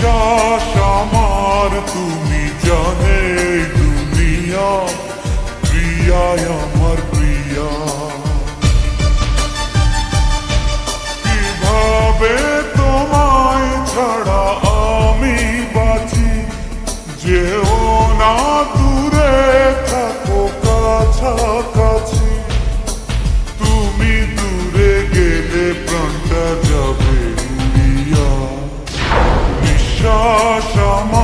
বিশ্বাস আমার তুমি জানে দুনিয়া প্রিয়ায় আমার প্রিয়া কিভাবে তোমায় ছাড়া আমি বাঁচি যেও না দূরে থাকো কাছাকাছি তুমি দূরে গেলে প্রাণটা যাবে উড়িয়া বিশ্বাস আমার